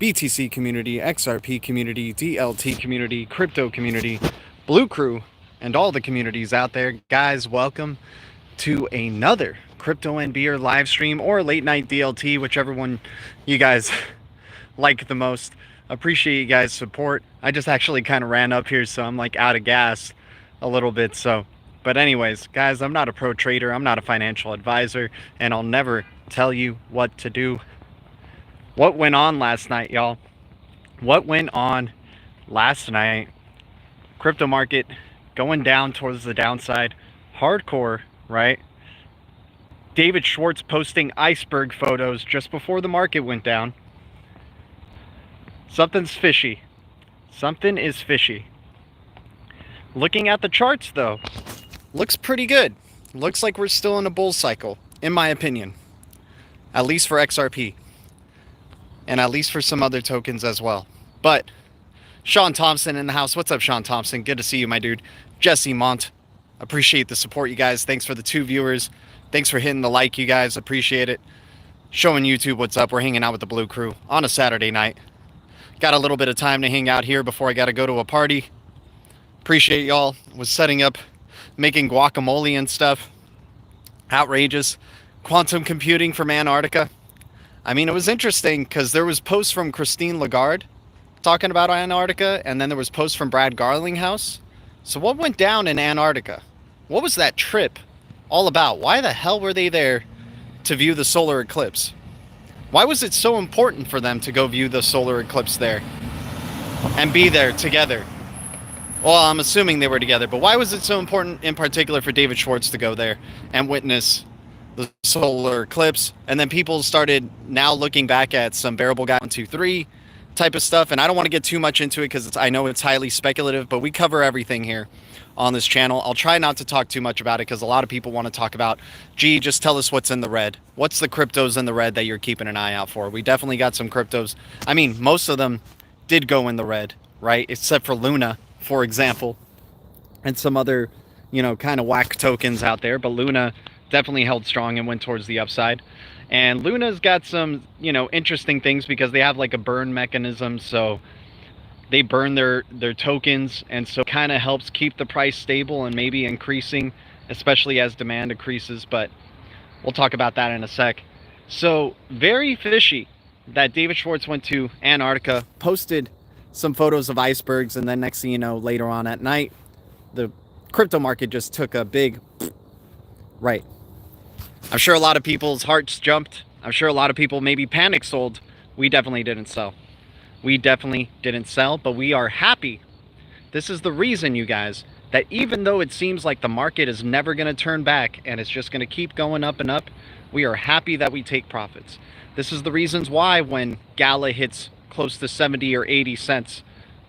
BTC community, XRP community, DLT community, crypto community, Blue Crew, and all the communities out there. Guys, welcome to another Crypto and Beer live stream or late night DLT, whichever one you guys like the most. Appreciate you guys' support. I just actually kind of ran up here, so I'm like out of gas a little bit. But anyways, guys, I'm not a pro trader. I'm not a financial advisor, and I'll never tell you what to do. What went on last night, y'all? What went on last night? Crypto market going down towards the downside. Hardcore, right? David Schwartz posting iceberg photos just before the market went down. Something's fishy. Something is fishy. Looking at the charts, though, looks pretty good. Looks like we're still in a bull cycle, in my opinion. At least for XRP. And at least for some other tokens as well. But Sean Thompson in the house. What's up, Sean Thompson? Good to see you, my dude. Jesse Mont. Appreciate the support, you guys. Thanks for the 2 viewers. Thanks for hitting the like, you guys. Appreciate it. Showing YouTube what's up. We're hanging out with the Blue Crew on a Saturday night. Got a little bit of time to hang out here before I got to go to a party. Appreciate y'all. Was setting up, making guacamole and stuff. Outrageous. Quantum computing from Antarctica. I mean, it was interesting because there was posts from Christine Lagarde talking about Antarctica, and then there was posts from Brad Garlinghouse. So what went down in Antarctica? What was that trip all about? Why the hell were they there to view the solar eclipse? Why was it so important for them to go view the solar eclipse there and be there together? Well, I'm assuming they were together, but why was it so important in particular for David Schwartz to go there and witness the solar eclipse? And then people started now looking back at some variable guy 1, 2, 3 type of stuff. And I don't want to get too much into it because I know it's highly speculative, but we cover everything here on this channel. I'll try not to talk too much about it because a lot of people want to talk about, gee, just tell us what's in the red. What's the cryptos in the red that you're keeping an eye out for? We definitely got some cryptos. I mean, most of them did go in the red, right? Except for Luna, for example, and some other, kind of whack tokens out there. But Luna definitely held strong and went towards the upside. And Luna's got some, interesting things because they have like a burn mechanism. So they burn their tokens, and so kind of helps keep the price stable and maybe increasing, especially as demand increases. But we'll talk about that in a sec. So very fishy that David Schwartz went to Antarctica, posted some photos of icebergs, and then next thing you know, later on at night, the crypto market just took a big right. I'm sure a lot of people's hearts jumped. I'm sure a lot of people maybe panic sold. We definitely didn't sell. We definitely didn't sell, but we are happy. This is the reason, you guys, that even though it seems like the market is never going to turn back and it's just going to keep going up and up, we are happy that we take profits. This is the reasons why when Gala hits close to 70 or 80 cents,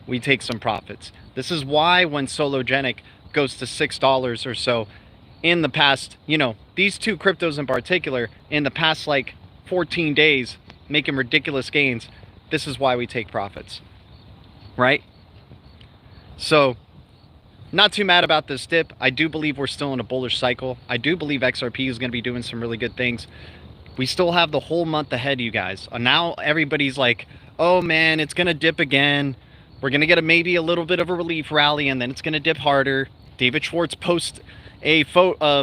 we take some profits. This is why when Sologenic goes to $6 or so, in the past, these 2 cryptos in particular, in the past like 14 days, making ridiculous gains, this is why we take profits, right? So, not too mad about this dip. I do believe we're still in a bullish cycle. I do believe XRP is going to be doing some really good things. We still have the whole month ahead, you guys. Now everybody's like, oh man, it's going to dip again. We're going to get maybe a little bit of a relief rally, and then it's going to dip harder. David Schwartz posts a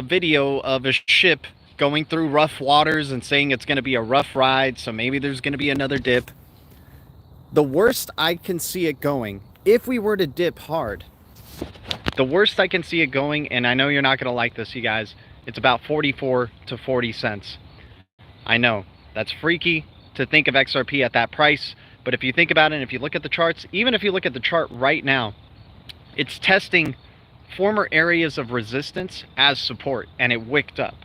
video of a ship going through rough waters and saying it's going to be a rough ride, so maybe there's going to be another dip. The worst I can see it going, if we were to dip hard, the worst I can see it going, and I know you're not going to like this, you guys, it's about 44 to 40 cents. I know, that's freaky to think of XRP at that price, but if you think about it, and if you look at the charts, even if you look at the chart right now, it's testing former areas of resistance as support, and it wicked up.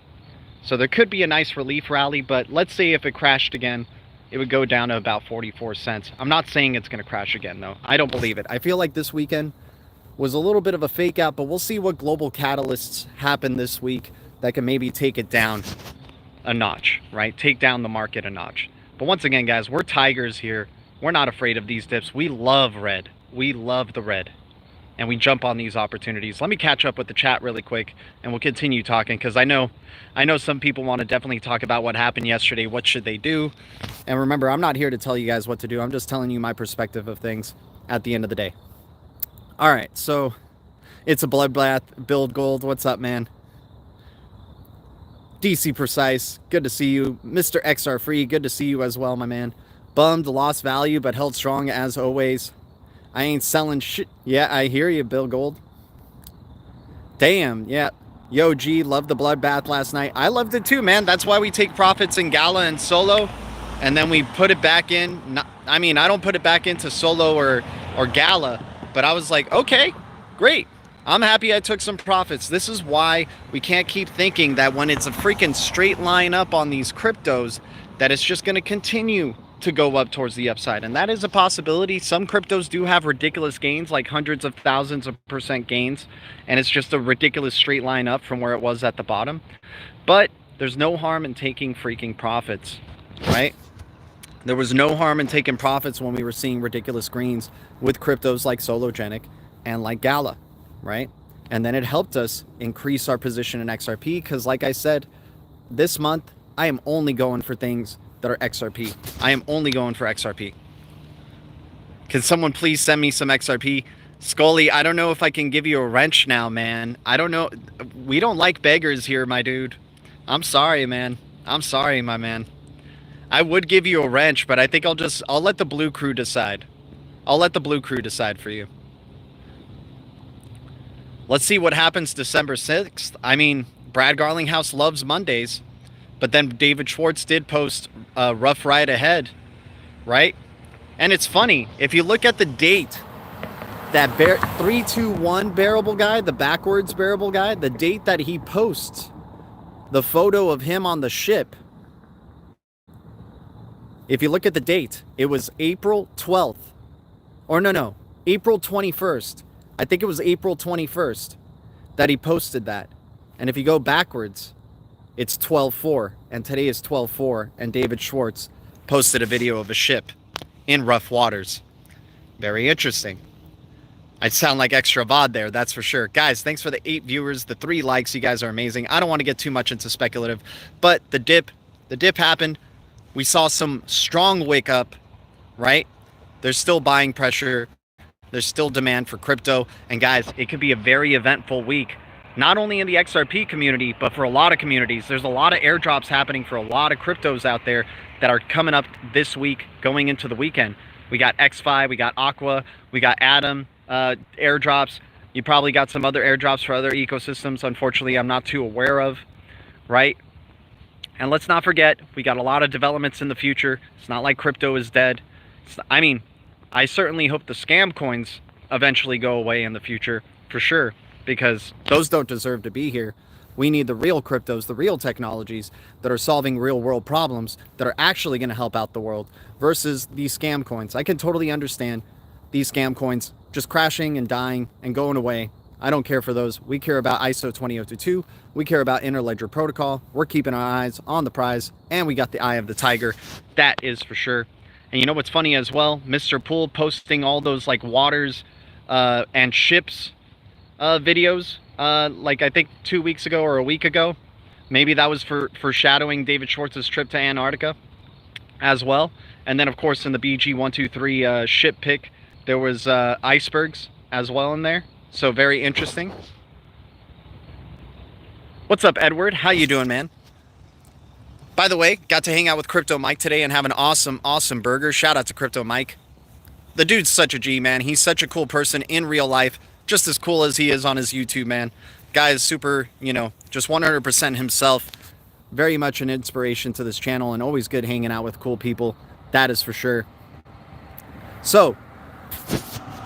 So there could be a nice relief rally, but let's say if it crashed again, it would go down to about 44 cents. I'm not saying it's going to crash again, though. I don't believe it. I feel like this weekend was a little bit of a fake out, but we'll see what global catalysts happen this week that can maybe take it down a notch, right? Take down the market a notch. But once again, guys, we're tigers here. We're not afraid of these dips. We love red. We love the red. and we jump on these opportunities. Let me catch up with the chat really quick, and we'll continue talking, because I know some people want to definitely talk about what happened yesterday. What should they do? And remember, I'm not here to tell you guys what to do. I'm just telling you my perspective of things at the end of the day. All right, so it's a bloodbath. Build Gold, what's up, man? DC Precise, good to see you. Mr. XR Free, good to see you as well, my man. Bummed, lost value, but held strong as always. I ain't selling shit. Yeah, I hear you, Bill Gold. Damn, yeah. Yo, G, loved the bloodbath last night. I loved it too, man. That's why we take profits in Gala and Solo, and then we put it back in. I mean, I don't put it back into Solo or Gala, but I was like, okay, great. I'm happy I took some profits. This is why we can't keep thinking that when it's a freaking straight line up on these cryptos, that it's just going to continue to go up towards the upside. And that is a possibility. Some cryptos do have ridiculous gains, like hundreds of thousands of % gains, and it's just a ridiculous straight line up from where it was at the bottom. But there's no harm in taking freaking profits, right? There was no harm in taking profits when we were seeing ridiculous greens with cryptos like Sologenic and like Gala, right? And then it helped us increase our position in XRP, because like I said, this month I am only going for things that are XRP. I am only going for XRP. Can someone please send me some XRP? Scully, I don't know if I can give you a wrench now, man. I don't know. We don't like beggars here, my dude. I'm sorry, man. I'm sorry, my man. I would give you a wrench, but I think I'll let the blue crew decide. I'll let the blue crew decide for you. Let's see what happens December 6th. I mean, Brad Garlinghouse loves Mondays, but then David Schwartz did post a rough ride ahead, right? And it's funny, if you look at the date, that 321 bearable guy, the backwards bearable guy, the date that he posts the photo of him on the ship, if you look at the date, it was April 12th. Or no, April 21st. I think it was April 21st that he posted that. And if you go backwards, it's 12/4, and today is 12/4, and David Schwartz posted a video of a ship in rough waters. Very interesting. I sound like extra VOD there, that's for sure. Guys, thanks for the 8 viewers, the 3 likes. You guys are amazing. I don't want to get too much into speculative, but the dip happened. We saw some strong wake up, right? There's still buying pressure. There's still demand for crypto. And guys, it could be a very eventful week, not only in the XRP community, but for a lot of communities. There's a lot of airdrops happening for a lot of cryptos out there that are coming up this week, going into the weekend. We got XFi, we got Aqua, we got Atom airdrops. You probably got some other airdrops for other ecosystems. Unfortunately, I'm not too aware of, right? And let's not forget, we got a lot of developments in the future. It's not like crypto is dead. I mean, I certainly hope the scam coins eventually go away in the future, for sure, because those don't deserve to be here. We need the real cryptos, the real technologies that are solving real world problems, that are actually going to help out the world, versus these scam coins. I can totally understand these scam coins just crashing and dying and going away. I don't care for those. We care about ISO 20022. We care about Interledger Protocol. We're keeping our eyes on the prize, and we got the eye of the tiger. That is for sure. And you know what's funny as well? Mr. Poole posting all those like waters and ships videos like I think 2 weeks ago or a week ago. Maybe that was for foreshadowing David Schwartz's trip to Antarctica as well. And then of course in the BG123 ship pick, there was icebergs as well in there. So very interesting. What's up, Edward? How you doing, man? By the way, got to hang out with Crypto Mike today and have an awesome burger. Shout out to Crypto Mike. The dude's such a G, man. He's such a cool person in real life. Just as cool as he is on his YouTube, man. Guy is super, you know, just 100% himself. Very much an inspiration to this channel, and always good hanging out with cool people. That is for sure. So,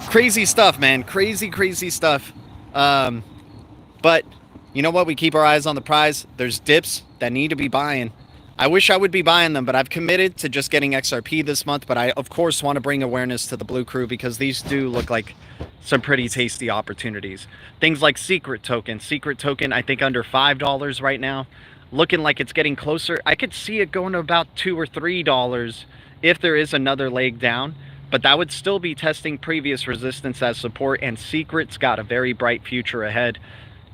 crazy stuff, man. Crazy stuff. But you know what? We keep our eyes on the prize. There's dips that need to be buying. I wish I would be buying them, but I've committed to just getting XRP this month. But I, of course, want to bring awareness to the Blue Crew, because these do look like some pretty tasty opportunities. Things like Secret Token. Secret Token, I think under $5 right now. Looking like it's getting closer. I could see it going to about $2 or $3 if there is another leg down. but that would still be testing previous resistance as support, and Secret's got a very bright future ahead.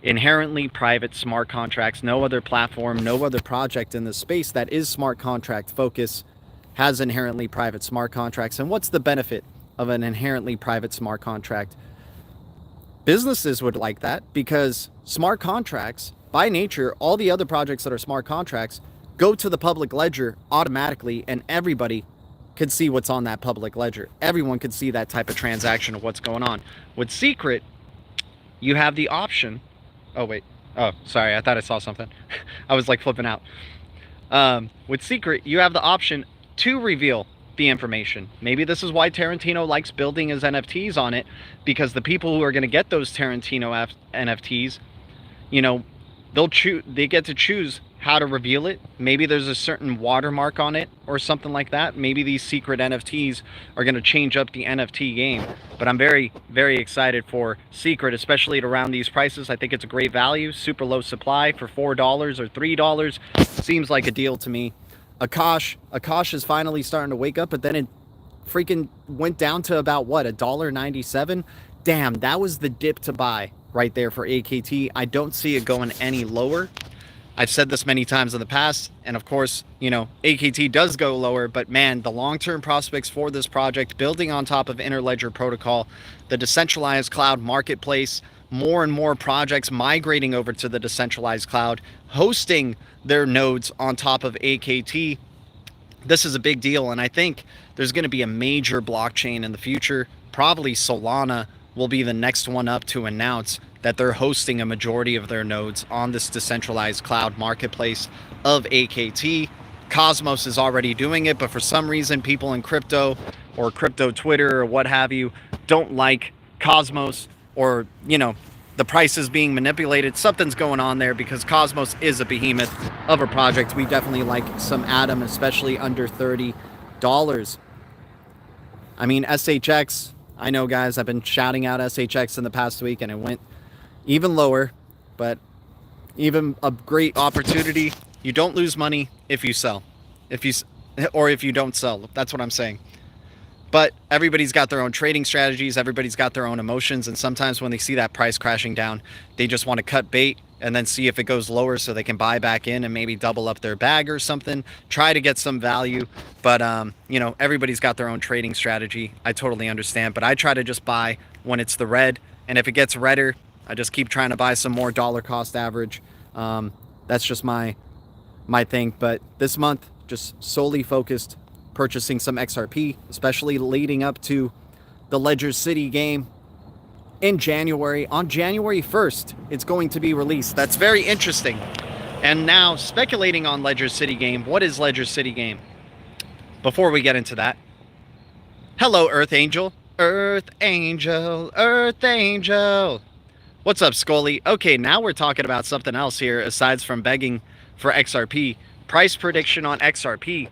Inherently private smart contracts, no other platform, no other project in the space that is smart contract focus has inherently private smart contracts. And what's the benefit of an inherently private smart contract? Businesses would like that, because smart contracts, by nature, all the other projects that are smart contracts go to the public ledger automatically, and everybody could see what's on that public ledger. Everyone could see that type of transaction of what's going on. With Secret, you have the option. Oh, wait. Oh, sorry. I thought I saw something. I was like flipping out. With Secret, you have the option to reveal the information. Maybe this is why Tarantino likes building his NFTs on it, because the people who are going to get those Tarantino NFTs, you know, they get to choose how to reveal it. Maybe there's a certain watermark on it or something like that. Maybe these secret NFTs are going to change up the NFT game. But I'm very, very excited for Secret, especially at around these prices. I think it's a great value. Super low supply for $4 or $3. Seems like a deal to me. Akash is finally starting to wake up, but then it freaking went down to about, what, $1.97? Damn, that was the dip to buy right there for AKT. I don't see it going any lower. I've said this many times in the past, and of course, you know, AKT does go lower, but man, the long-term prospects for this project, building on top of Interledger protocol, the decentralized cloud marketplace, more and more projects migrating over to the decentralized cloud, hosting their nodes on top of AKT. This is a big deal, and I think there's going to be a major blockchain in the future. Probably Solana will be the next one up to announce that they're hosting a majority of their nodes on this decentralized cloud marketplace of AKT. Cosmos is already doing it, but for some reason, people in crypto or crypto Twitter or what have you don't like Cosmos, or, you know, the price is being manipulated. Something's going on there, because Cosmos is a behemoth of a project. We definitely like some Atom, especially under $30. I mean, SHX, I know, guys, I've been shouting out SHX in the past week, and it went even lower, but even a great opportunity. You don't lose money if you sell, if you don't sell. That's what I'm saying. But everybody's got their own trading strategies. Everybody's got their own emotions. And sometimes when they see that price crashing down, they just want to cut bait and then see if it goes lower so they can buy back in and maybe double up their bag or something, try to get some value. But, you know, everybody's got their own trading strategy. I totally understand. But I try to just buy when it's the red. And if it gets redder, I just keep trying to buy some more dollar cost average. That's just my thing. But this month, just solely focused purchasing some XRP, especially leading up to the Ledger City game in January. On January 1st, it's going to be released. That's very interesting. And now, speculating on Ledger City game, what is Ledger City game? Before we get into that, hello, Earth Angel. Earth Angel, Earth Angel. What's up, Scully? Okay, now we're talking about something else here, aside from begging for XRP. Price prediction on XRP.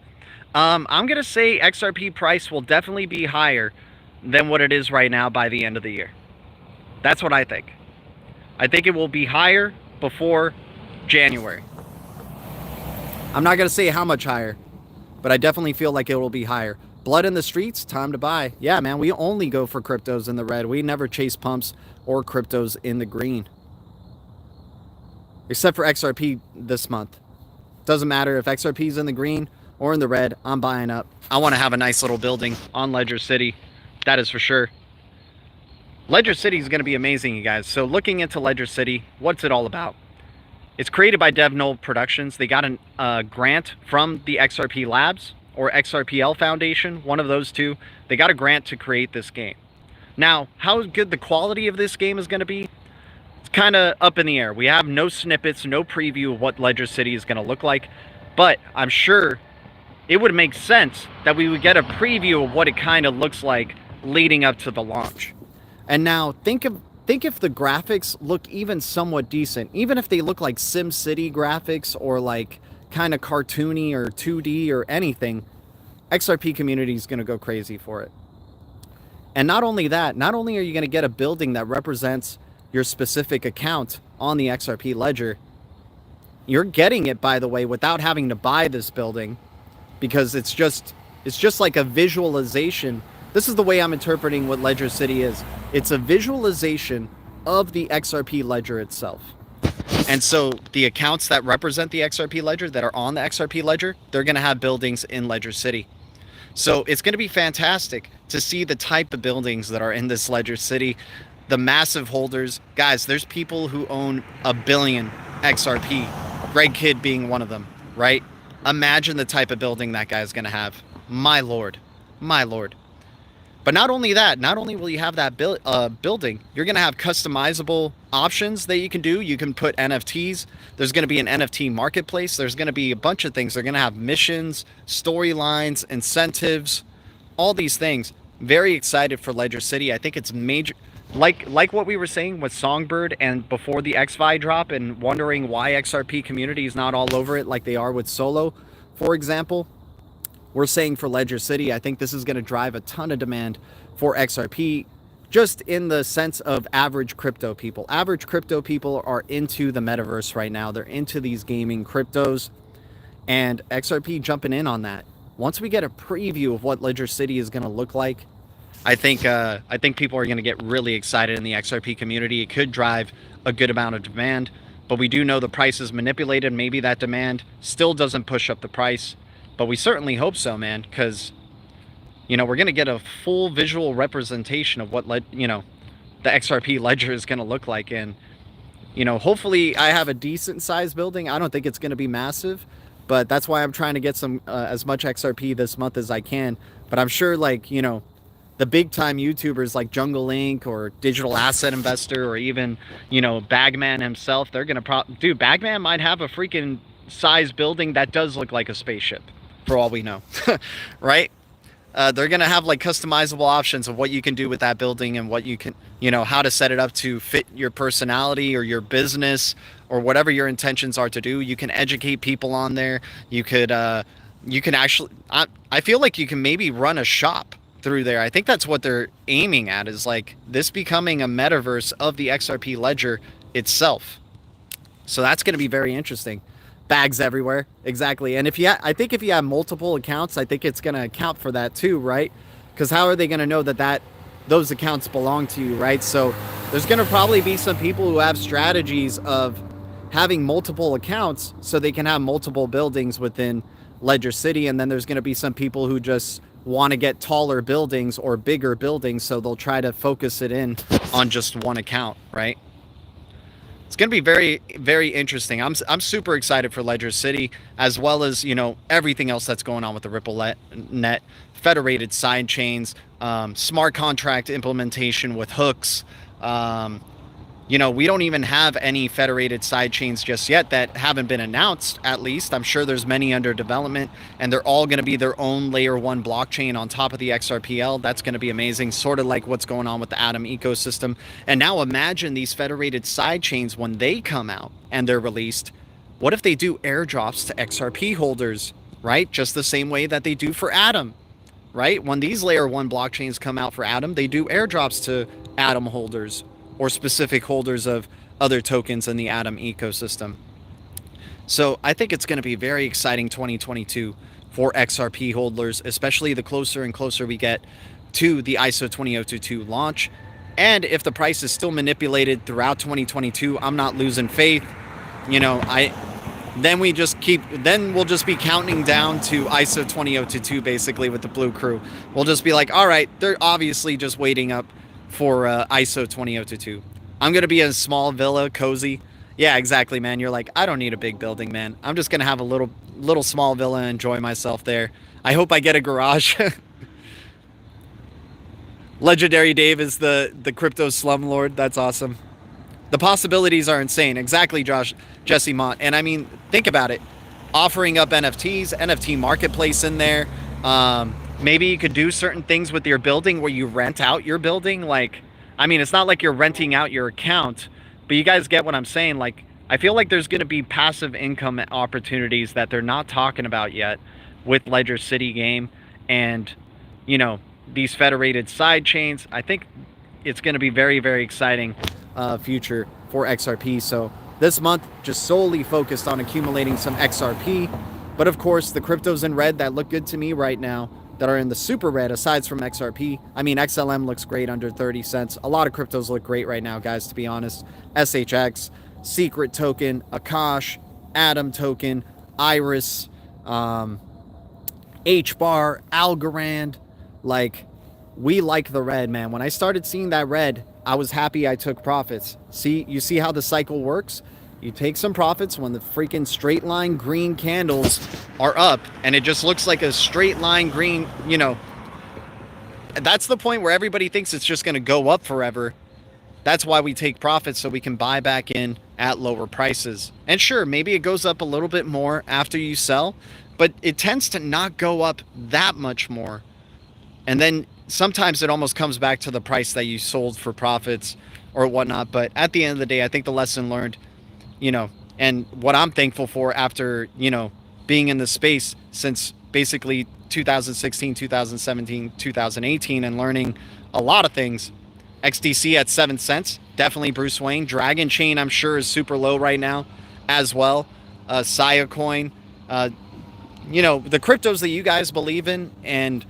I'm going to say XRP price will definitely be higher than what it is right now by the end of the year. That's what I think. I think it will be higher before January. I'm not going to say how much higher, but I definitely feel like it will be higher. Blood in the streets, time to buy. Yeah, man, we only go for cryptos in the red. We never chase pumps or cryptos in the green. Except for XRP this month. Doesn't matter if XRP is in the green or in the red, I'm buying up. I want to have a nice little building on Ledger City. That is for sure. Ledger City is going to be amazing, you guys. So looking into Ledger City, what's it all about? It's created by DevNull Productions. They got a grant from the XRP Labs or XRPL Foundation, one of those two. They got a grant to create this game. Now, how good the quality of this game is going to be, it's kind of up in the air. We have no snippets, no preview of what Ledger City is going to look like, but I'm sure it would make sense that we would get a preview of what it kind of looks like leading up to the launch. And now think if the graphics look even somewhat decent, even if they look like SimCity graphics or like kind of cartoony or 2D or anything, XRP community is going to go crazy for it. And not only that, not only are you going to get a building that represents your specific account on the XRP ledger, you're getting it, by the way, without having to buy this building, because it's just like a visualization this is the way I'm interpreting what Ledger City is. It's a visualization of the XRP ledger itself. And so the accounts that represent the XRP ledger, that are on the XRP ledger, they're going to have buildings in Ledger City. So it's going to be fantastic to see the type of buildings that are in this Ledger City, the massive holders. Guys, there's people who own 1 billion XRP, Greg Kidd being one of them, right? Imagine the type of building that guy's going to have. My Lord. My Lord. But not only that, not only will you have that building, you're going to have customizable options that you can do. You can put NFTs. There's going to be an NFT marketplace. There's going to be a bunch of things. They're going to have missions, storylines, incentives, all these things. Very excited for Ledger City. I think it's major. Like what we were saying with Songbird and before the XVI drop, and wondering why XRP community is not all over it like they are with Solo, for example. We're saying for Ledger City, I think this is going to drive a ton of demand for XRP, just in the sense of average crypto people. Average crypto people are into the metaverse right now. They're into these gaming cryptos, and XRP jumping in on that. Once we get a preview of what Ledger City is going to look like, I think people are going to get really excited in the XRP community. It could drive a good amount of demand, but we do know the price is manipulated. Maybe that demand still doesn't push up the price. But we certainly hope so, man, because, you know, we're going to get a full visual representation of what, the XRP ledger is going to look like. And, you know, hopefully I have a decent sized building. I don't think it's going to be massive, but that's why I'm trying to get some as much XRP this month as I can. But I'm sure, like, you know, the big time YouTubers like Jungle Inc. or Digital Asset Investor, or even, you know, Bagman himself, they're going to dude, Bagman might have a freaking size building that does look like a spaceship. For all we know, right? They're going to have like customizable options of what you can do with that building, and what you can, you know, how to set it up to fit your personality or your business or whatever your intentions are to do. You can educate people on there. You can actually, I feel like you can maybe run a shop through there. I think that's what they're aiming at, is like this becoming a metaverse of the XRP ledger itself. So that's going to be very interesting. Bags everywhere, exactly. And I think if you have multiple accounts, I think it's going to account for that too, right? Because how are they going to know that those accounts belong to you, right? So there's going to probably be some people who have strategies of having multiple accounts so they can have multiple buildings within Ledger City. And then there's going to be some people who just want to get taller buildings or bigger buildings, so they'll try to focus it in on just one account, right? It's going to be very, very interesting. I'm super excited for Ledger City, as well as, you know, everything else that's going on with the Ripple net, federated side chains, smart contract implementation with hooks. You know, we don't even have any federated side chains just yet that haven't been announced, at least. I'm sure there's many under development, and they're all going to be their own layer 1 blockchain on top of the XRPL. That's going to be amazing, sort of like what's going on with the Atom ecosystem. And now imagine these federated side chains when they come out and they're released. What if they do airdrops to XRP holders, right? Just the same way that they do for Atom, right? When these layer 1 blockchains come out for Atom, they do airdrops to Atom holders, or specific holders of other tokens in the Atom ecosystem. So I think it's going to be very exciting 2022 for XRP holders, especially the closer and closer we get to the ISO 20022 launch. And if the price is still manipulated throughout 2022, I'm not losing faith. You know, then we'll just be counting down to ISO 20022 basically with the Blue Crew. We'll just be like, all right, they're obviously just waiting up for ISO 20022. I'm going to be in a small villa, cozy. Yeah, exactly, man. You're like, I don't need a big building, man. I'm just going to have a little small villa and enjoy myself there. I hope I get a garage. Legendary Dave is the crypto slumlord. That's awesome. The possibilities are insane. Exactly, Jesse Mott. And I mean, think about it. Offering up NFTs, NFT marketplace in there. Maybe you could do certain things with your building where you rent out your building. Like, I mean, it's not like you're renting out your account, but you guys get what I'm saying. Like, I feel like there's going to be passive income opportunities that they're not talking about yet with Ledger City game, and, you know, these federated side chains. I think it's going to be very, very exciting future for XRP. So this month, just solely focused on accumulating some XRP. But of course, the cryptos in red that look good to me right now that are in the super red aside from XRP. I mean, XLM looks great under 30 cents. A lot of cryptos look great right now, guys, to be honest. SHX, Secret Token, Akash, Atom Token, Iris, HBAR, Algorand. Like, we like the red, man. When I started seeing that red, I was happy I took profits. See, you see how the cycle works? You take some profits when the freaking straight line green candles are up, and it just looks like a straight line green, you know. That's the point where everybody thinks it's just going to go up forever. That's why we take profits, so we can buy back in at lower prices. And sure, maybe it goes up a little bit more after you sell, but it tends to not go up that much more. And then sometimes it almost comes back to the price that you sold for profits or whatnot. But at the end of the day, I think the lesson learned, you know, and what I'm thankful for after, you know, being in the space since basically 2016, 2017, 2018, and learning a lot of things. XDC at 7 cents, definitely Bruce Wayne. Dragon Chain, I'm sure, is super low right now as well. Sia Coin, you know, the cryptos that you guys believe in and,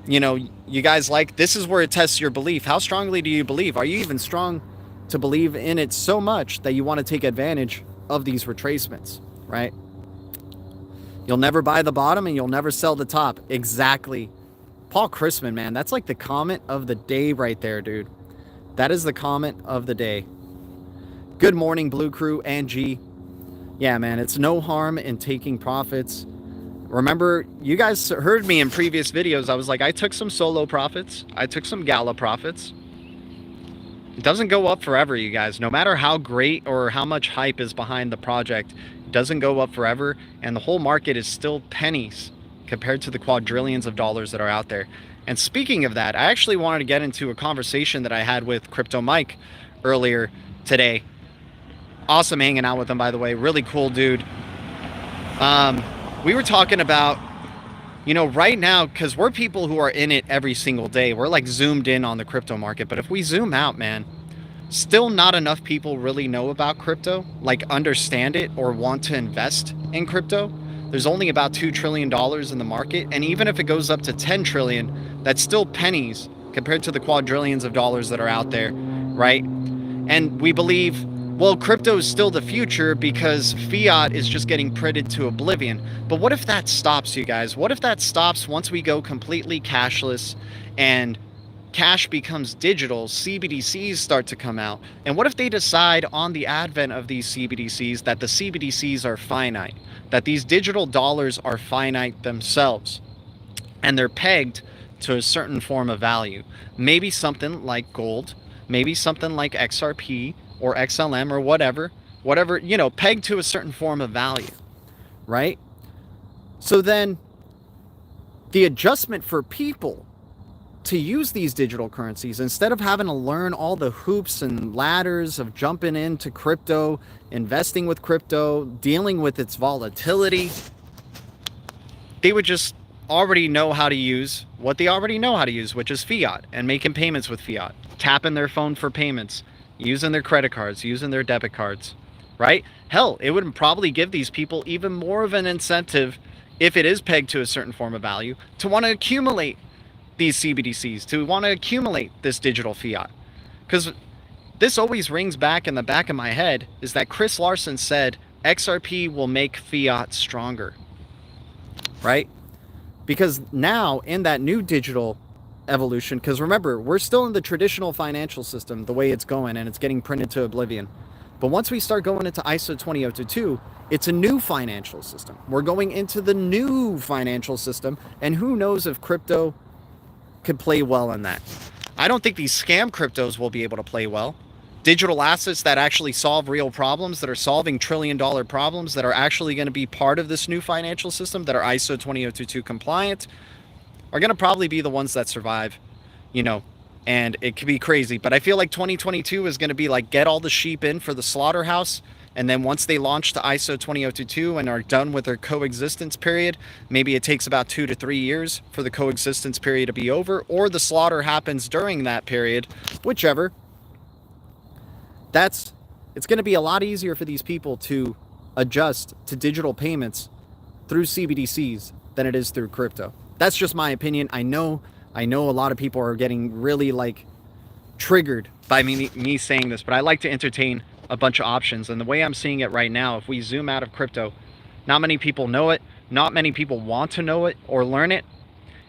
you know, you guys like, this is where it tests your belief. How strongly do you believe? Are you even strong to believe in it so much that you want to take advantage of these retracements, right? You'll never buy the bottom and you'll never sell the top. Exactly. Paul Chrisman, man, that's like the comment of the day right there, dude. That is the comment of the day. Good morning, Blue Crew and G. Yeah, man, it's no harm in taking profits. Remember, you guys heard me in previous videos. I was like, I took some solo profits. I took some gala profits. It doesn't go up forever, you guys. No matter how great or how much hype is behind the project, it doesn't go up forever. And the whole market is still pennies compared to the quadrillions of dollars that are out there. And speaking of that, I actually wanted to get into a conversation that I had with Crypto Mike earlier today. Awesome hanging out with him, by the way. Really cool dude. We were talking about, you know, right now, because we're people who are in it every single day. We're like zoomed in on the crypto market. But if we zoom out, man, still not enough people really know about crypto, like understand it or want to invest in crypto. There's only about $2 trillion in the market. And even if it goes up to 10 trillion, that's still pennies compared to the quadrillions of dollars that are out there, right? And we believe, well, crypto is still the future because fiat is just getting printed to oblivion. But what if that stops, you guys? What if that stops once we go completely cashless and cash becomes digital, CBDCs start to come out? And what if they decide on the advent of these CBDCs that the CBDCs are finite, that these digital dollars are finite themselves, and they're pegged to a certain form of value? Maybe something like gold, maybe something like XRP, or XLM or whatever, you know, pegged to a certain form of value, right? So then the adjustment for people to use these digital currencies, instead of having to learn all the hoops and ladders of jumping into crypto, investing with crypto, dealing with its volatility, they would just already know how to use what they already know how to use, which is fiat, and making payments with fiat, tapping their phone for payments, using their credit cards, using their debit cards, right? Hell, it would probably give these people even more of an incentive, if it is pegged to a certain form of value, to want to accumulate these CBDCs, to want to accumulate this digital fiat. Because this always rings back in the back of my head, is that Chris Larson said XRP will make fiat stronger, right? Because now in that new digital evolution, because remember, we're still in the traditional financial system the way it's going, and it's getting printed to oblivion. But once we start going into ISO 20022, it's a new financial system. We're going into the new financial system, and who knows if crypto could play well in that. I don't think these scam cryptos will be able to play well. Digital assets that actually solve real problems, that are solving trillion-dollar problems, that are actually going to be part of this new financial system, that are ISO 20022 compliant, are going to probably be the ones that survive, you know, and it could be crazy. But I feel like 2022 is going to be like, get all the sheep in for the slaughterhouse. And then once they launch to ISO 20022 and are done with their coexistence period, maybe it takes about 2 to 3 years for the coexistence period to be over, or the slaughter happens during that period, whichever. It's going to be a lot easier for these people to adjust to digital payments through CBDCs than it is through crypto. That's just my opinion. I know a lot of people are getting really like triggered by me saying this, but I like to entertain a bunch of options. And the way I'm seeing it right now, if we zoom out of crypto, not many people know it. Not many people want to know it or learn it.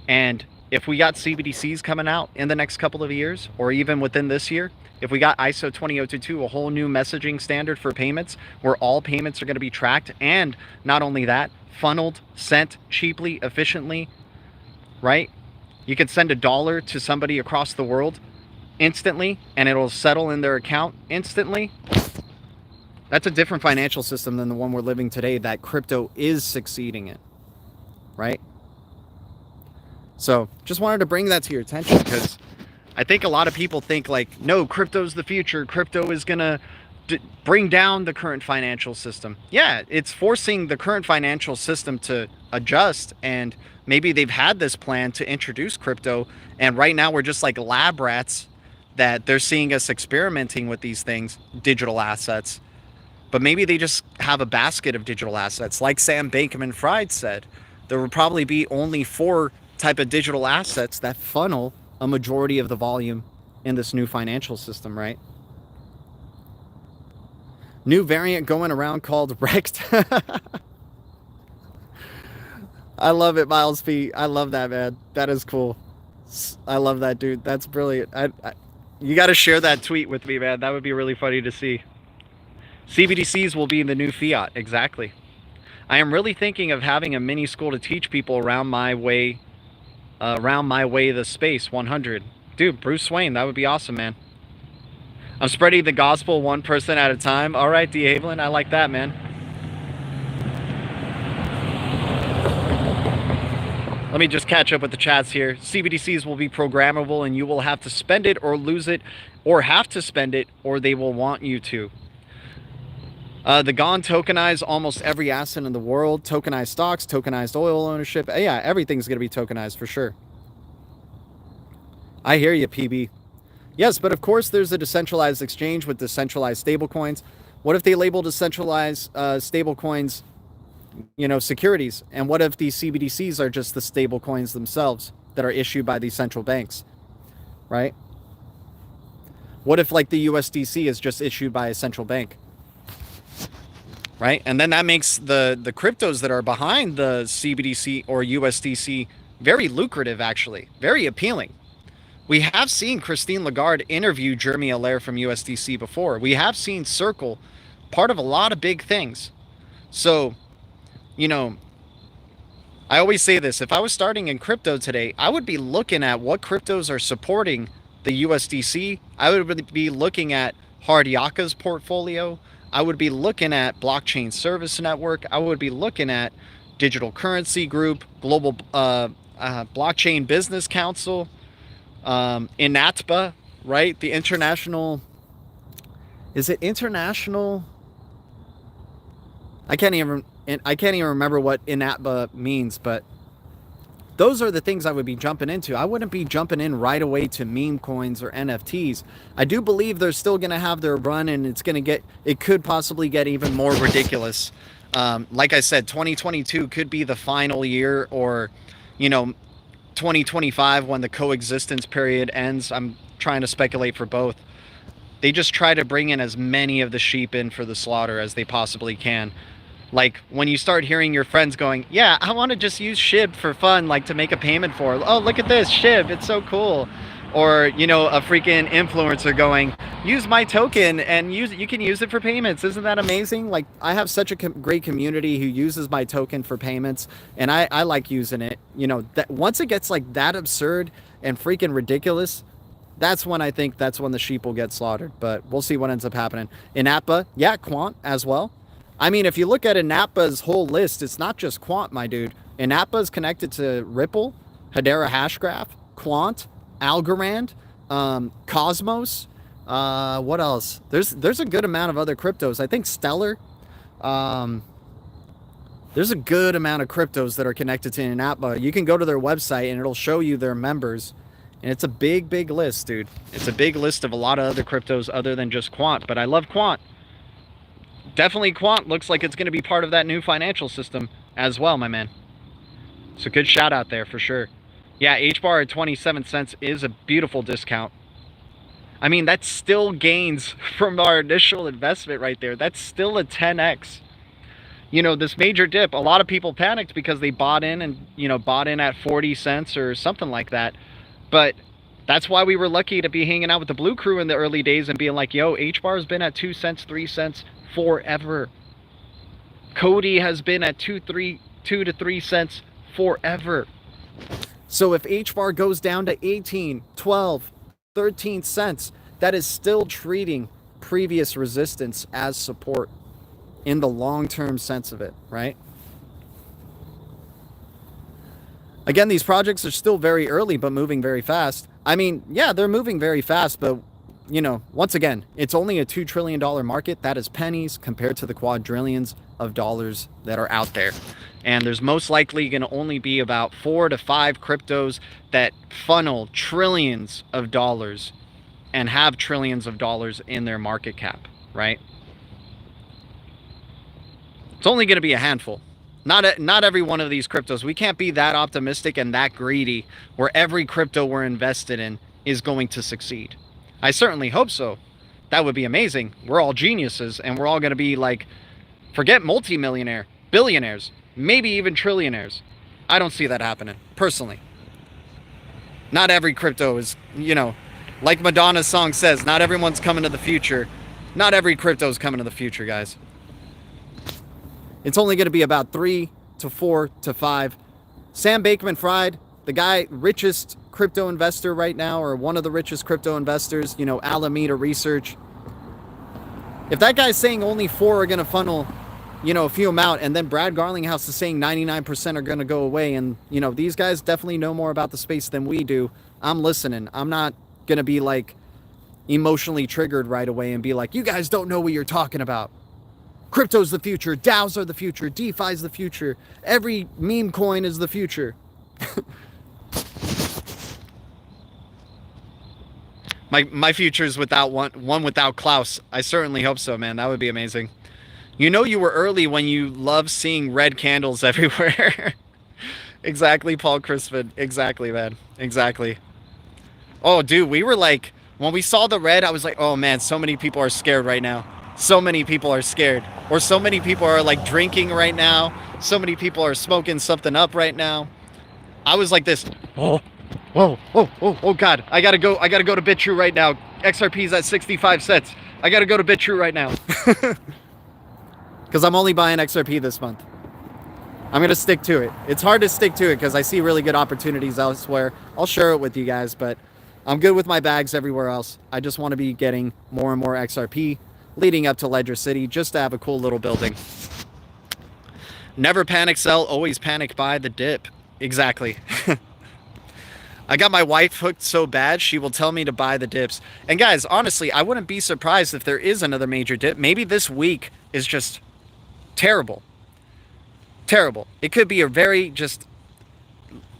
And if we got CBDCs coming out in the next couple of years, or even within this year, if we got ISO 20022, a whole new messaging standard for payments, where all payments are going to be tracked, and not only that, funneled, sent cheaply, efficiently, right? You could send $1 to somebody across the world instantly, and it'll settle in their account instantly. That's a different financial system than the one we're living today that crypto is succeeding in, right? So just wanted to bring that to your attention, because I think a lot of people think like, no, crypto's the future. Crypto is going to bring down the current financial system. Yeah, it's forcing the current financial system to adjust, and maybe they've had this plan to introduce crypto, and right now we're just like lab rats that they're seeing us experimenting with these things, digital assets. But maybe they just have a basket of digital assets. Like Sam Bankman-Fried said, there will probably be only 4 type of digital assets that funnel a majority of the volume in this new financial system, right? New variant going around called Rect. I love it, Miles P. I love that, man. That is cool. I love that, dude. That's brilliant. You got to share that tweet with me, man. That would be really funny to see. CBDCs will be the new fiat. Exactly. I am really thinking of having a mini school to teach people around my way the space 100. Dude, Bruce Wayne, that would be awesome, man. I'm spreading the gospel one person at a time. All right, D. Haviland, I like that, man. Let me just catch up with the chats here. CBDCs will be programmable, and you will have to spend it or lose it, or have to spend it, or they will want you to. The GON tokenize almost every asset in the world. Tokenized stocks, tokenized oil ownership. Yeah, everything's going to be tokenized for sure. I hear you, PB. Yes, but of course there's a decentralized exchange with decentralized stablecoins. What if they label decentralized stablecoins, you know, securities? And what if these CBDCs are just the stablecoins themselves that are issued by these central banks, right? What if like the USDC is just issued by a central bank? Right? And then that makes the cryptos that are behind the CBDC or USDC very lucrative, actually. Very appealing. We have seen Christine Lagarde interview Jeremy Allaire from USDC before. We have seen Circle part of a lot of big things. So, you know, I always say this. If I was starting in crypto today, I would be looking at what cryptos are supporting the USDC. I would be looking at Hard Yaka's portfolio. I would be looking at Blockchain Service Network. I would be looking at Digital Currency Group, Global Blockchain Business Council, INATBA, right? The international, is it international? I can't even remember what INATBA means, but those are the things I would be jumping into. I wouldn't be jumping in right away to meme coins or NFTs. I do believe they're still going to have their run, and it could possibly get even more ridiculous. Like I said, 2022 could be the final year, or, you know, 2025 when the coexistence period ends. I'm trying to speculate for both. They just try to bring in as many of the sheep in for the slaughter as they possibly can. Like when you start hearing your friends going, yeah, I want to just use SHIB for fun, like to make a payment for. Oh, look at this SHIB, it's so cool. Or, you know, a freaking influencer going, use my token and you can use it for payments. Isn't that amazing? Like, I have such a great community who uses my token for payments, and I like using it. You know, that once it gets like that absurd and freaking ridiculous, that's when the sheep will get slaughtered. But we'll see what ends up happening. INATBA, yeah, Quant as well. I mean, if you look at INATBA's whole list, it's not just Quant, my dude. INATBA is connected to Ripple, Hedera Hashgraph, Quant, Algorand, Cosmos. What else? There's a good amount of other cryptos. I think Stellar. There's a good amount of cryptos that are connected to INATBA. You can go to their website and it'll show you their members. And it's a big, big list, dude. It's a big list of a lot of other cryptos other than just Quant. But I love Quant. Definitely Quant looks like it's going to be part of that new financial system as well, my man. So good shout out there for sure. Yeah, H bar at 27 cents is a beautiful discount. I mean, that's still gains from our initial investment right there. That's still a 10x. You know, this major dip, a lot of people panicked because they bought in and, you know, bought in at 40 cents or something like that. But that's why we were lucky to be hanging out with the Blue Crew in the early days and being like, yo, H bar's been at 2 cents, 3 cents forever. Cody has been at 2 to 3 cents forever. So if H bar goes down to 18, 12, 13 cents, that is still treating previous resistance as support in the long-term sense of it, right? Again, these projects are still very early, but moving very fast. I mean, yeah, they're moving very fast, but, you know, once again, it's only a $2 trillion market. That is pennies compared to the quadrillions of dollars that are out there. And there's most likely going to only be about 4 to 5 cryptos that funnel trillions of dollars and have trillions of dollars in their market cap, right? It's only going to be a handful. Not every one of these cryptos. We can't be that optimistic and that greedy where every crypto we're invested in is going to succeed. I certainly hope so. That would be amazing. We're all geniuses and we're all going to be like, forget multimillionaire, billionaires, maybe even trillionaires. I don't see that happening, personally. Not every crypto is, you know, like Madonna's song says, not everyone's coming to the future. Not every crypto is coming to the future, guys. It's only going to be about 3 to 4 to 5. Sam Bankman-Fried, the guy, richest crypto investor right now, or one of the richest crypto investors, you know, Alameda Research. If that guy's saying only 4 are going to funnel, you know, a few amount, and then Brad Garlinghouse is saying 99% are going to go away, and, you know, these guys definitely know more about the space than we do, I'm listening. I'm not going to be, like, emotionally triggered right away and be like, you guys don't know what you're talking about. Crypto's the future, DAOs are the future, DeFi's the future, every meme coin is the future. my future's without one without Klaus. I certainly hope so, man. That would be amazing. You know you were early when you love seeing red candles everywhere. Exactly, Paul Crispin. Exactly, man. Exactly. Oh, dude, we were like, when we saw the red, I was like, oh man, so many people are scared right now. So many people are scared, or so many people are like drinking right now. So many people are smoking something up right now. I was like this. Oh, whoa, oh, oh, oh God! I gotta go to BitTrue right now. XRP's at 65 cents. I gotta go to BitTrue right now. Because I'm only buying XRP this month. I'm gonna stick to it. It's hard to stick to it because I see really good opportunities elsewhere. I'll share it with you guys, but I'm good with my bags everywhere else. I just want to be getting more and more XRP leading up to Ledger City, just to have a cool little building. Never panic sell, always panic buy the dip. Exactly. I got my wife hooked so bad, she will tell me to buy the dips. And guys, honestly, I wouldn't be surprised if there is another major dip. Maybe this week is just terrible. Terrible. It could be a very just...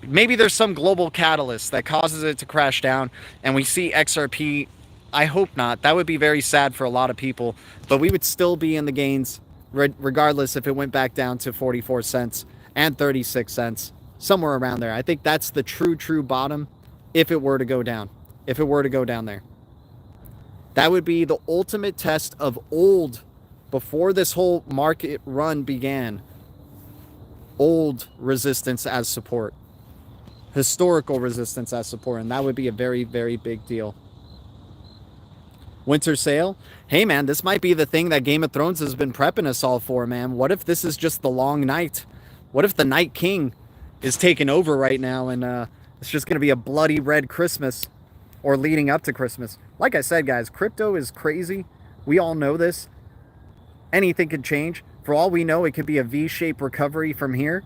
Maybe there's some global catalyst that causes it to crash down, and we see XRP... I hope not. That would be very sad for a lot of people, but we would still be in the gains regardless if it went back down to 44 cents and 36 cents, somewhere around there. I think that's the true bottom if it were to go down. If it were to go down there. That would be the ultimate test of old, before this whole market run began, old resistance as support. Historical resistance as support, and that would be a very, very big deal. Winter sale. Hey man, this might be the thing that Game of Thrones has been prepping us all for, man. What if this is just the long night? What if the Night King is taking over right now and it's just going to be a bloody red Christmas, or leading up to Christmas? Like I said, guys, crypto is crazy. We all know this. Anything could change. For all we know, it could be a V-shaped recovery from here.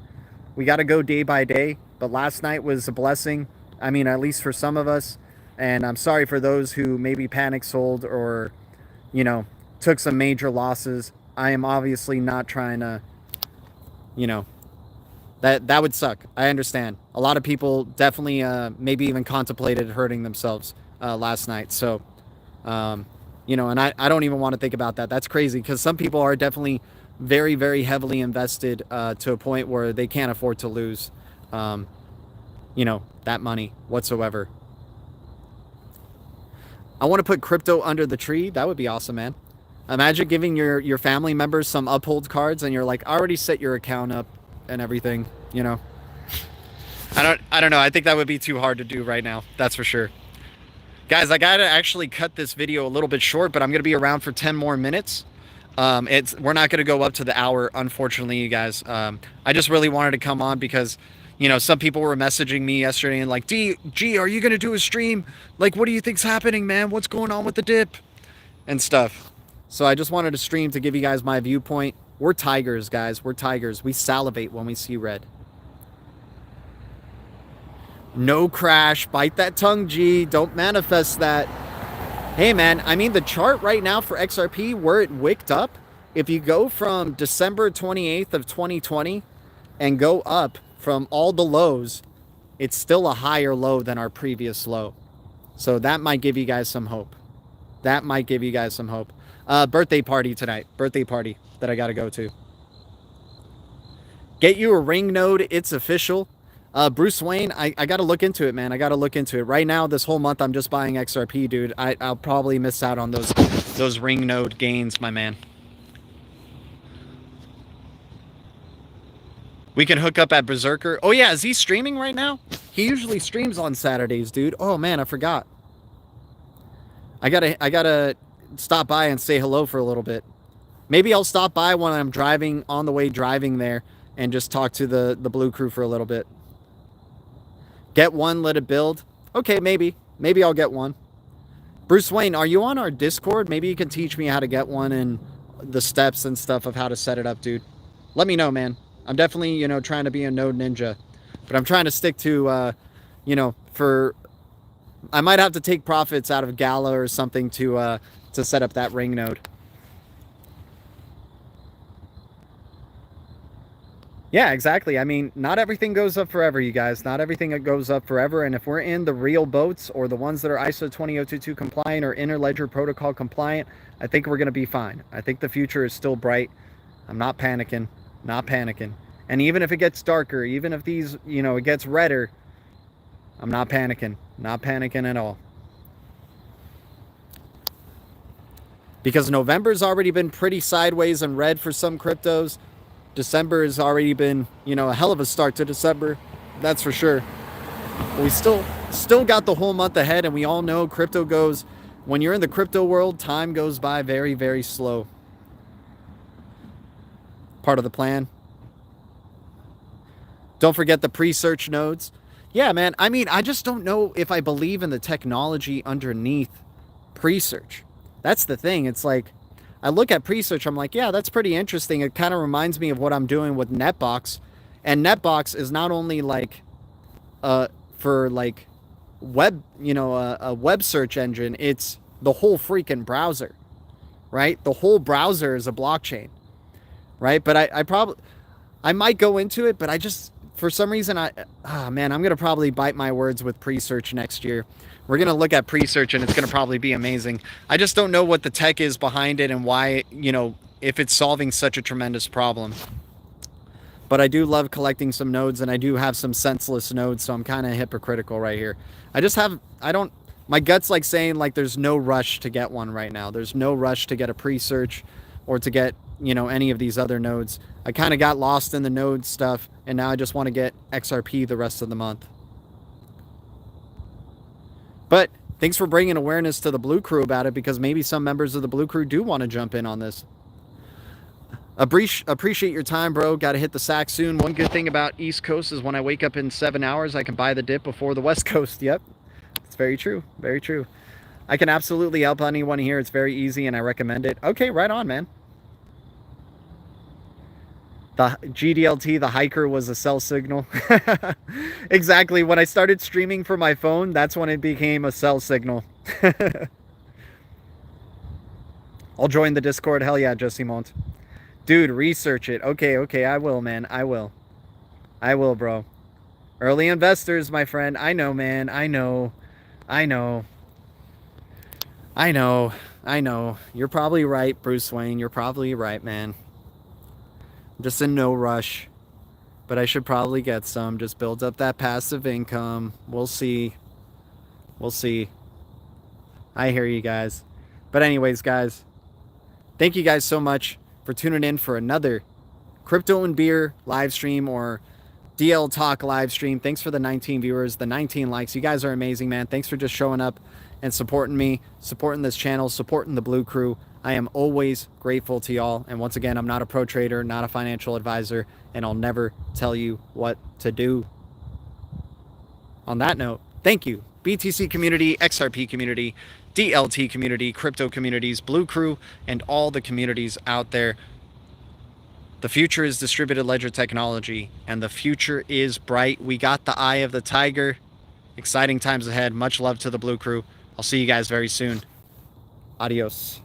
We got to go day by day. But last night was a blessing. I mean, at least for some of us. And I'm sorry for those who maybe panic sold or, you know, took some major losses. I am obviously not trying to, you know, that would suck. I understand. A lot of people definitely maybe even contemplated hurting themselves last night. So, you know, and I don't even want to think about that. That's crazy because some people are definitely very, very heavily invested to a point where they can't afford to lose. you know, that money whatsoever. I want to put crypto under the tree. That would be awesome, man. Imagine giving your family members some Uphold cards and you're like, I already set your account up and everything, you know. I don't know. I think that would be too hard to do right now. That's for sure. Guys, I gotta actually cut this video a little bit short, but I'm gonna be around for 10 more minutes. We're not gonna go up to the hour, unfortunately, you guys. I just really wanted to come on because, you know, some people were messaging me yesterday and like, G, are you gonna do a stream? Like, what do you think's happening, man? What's going on with the dip? And stuff. So I just wanted to stream to give you guys my viewpoint. We're tigers, guys. We're tigers. We salivate when we see red. No crash. Bite that tongue, G. Don't manifest that. Hey, man. I mean, the chart right now for XRP, where it wicked up, if you go from December 28th of 2020 and go up from all the lows, it's still a higher low than our previous low. So that might give you guys some hope. That might give you guys some hope. Birthday party tonight. Birthday party that I got to go to. Get you a ring node. It's official. Bruce Wayne, I got to look into it, man. I got to look into it. Right now, this whole month, I'm just buying XRP, dude. I'll probably miss out on those ring node gains, my man. We can hook up at Berserker. Oh, yeah. Is he streaming right now? He usually streams on Saturdays, dude. Oh, man, I forgot. I gotta stop by and say hello for a little bit. Maybe I'll stop by when I'm driving, on the way driving there, and just talk to the blue crew for a little bit. Get one, let it build. Okay, maybe I'll get one. Bruce Wayne, are you on our Discord? Maybe you can teach me how to get one and the steps and stuff of how to set it up, dude. Let me know, man. I'm definitely, you know, trying to be a node ninja, but I'm trying to stick to, you know, I might have to take profits out of Gala or something to set up that ring node. Yeah, exactly. I mean, not everything goes up forever, you guys. Not everything goes up forever. And if we're in the real boats or the ones that are ISO 20022 compliant or Interledger Protocol compliant, I think we're going to be fine. I think the future is still bright. I'm not panicking. Not panicking. And even if it gets darker, even if these, you know, it gets redder, I'm not panicking. Not panicking at all. Because November's already been pretty sideways and red for some cryptos. December has already been, you know, a hell of a start to December. That's for sure. But we still got the whole month ahead, and we all know crypto goes, when you're in the crypto world, time goes by very, very slow. Part of the plan. Don't forget the pre-search nodes. Yeah, man. I mean, I just don't know if I believe in the technology underneath pre-search. That's the thing. It's like, I look at pre-search, I'm like, yeah, that's pretty interesting. It kind of reminds me of what I'm doing with Netbox. And Netbox is not only like for like web, you know, a web search engine, it's the whole freaking browser, right? The whole browser is a blockchain, right? But I might go into it, but I just, for some reason, man, I'm going to probably bite my words with pre-search next year. We're going to look at pre-search and it's going to probably be amazing. I just don't know what the tech is behind it and why, you know, if it's solving such a tremendous problem. But I do love collecting some nodes, and I do have some senseless nodes, so I'm kind of hypocritical right here. My gut's like saying like there's no rush to get one right now. There's no rush to get a pre-search or to get, you know, any of these other nodes. I kind of got lost in the node stuff, and now I just want to get XRP the rest of the month. But thanks for bringing awareness to the Blue Crew about it, because maybe some members of the Blue Crew do want to jump in on this. Appreciate your time, bro. Got to hit the sack soon. One good thing about East Coast is when I wake up in 7 hours, I can buy the dip before the West Coast. Yep, it's very true. Very true. I can absolutely help anyone here. It's very easy, and I recommend it. Okay, right on, man. The GDLT, the hiker, was a cell signal. Exactly. When I started streaming for my phone, that's when it became a cell signal. I'll join the Discord. Hell yeah, Jesse Mont. Dude, research it. Okay, I will, man. I will, bro. Early investors, my friend. I know, man. I know. You're probably right, Bruce Wayne. You're probably right, man. I'm just in no rush. but I should probably get some. Just build up that passive income. We'll see. We'll see. I hear you guys. But anyways, guys, thank you guys so much for tuning in for another Crypto and Beer live stream or DL Talk live stream. Thanks for the 19 viewers, the 19 likes. You guys are amazing, man. Thanks for just showing up and supporting me, supporting this channel, supporting the Blue Crew. I am always grateful to y'all. And once again, I'm not a pro trader, not a financial advisor, and I'll never tell you what to do. On that note, thank you, BTC community, XRP community, DLT community, crypto communities, Blue Crew, and all the communities out there. The future is distributed ledger technology, and the future is bright. We got the eye of the tiger. Exciting times ahead. Much love to the Blue Crew. I'll see you guys very soon. Adios.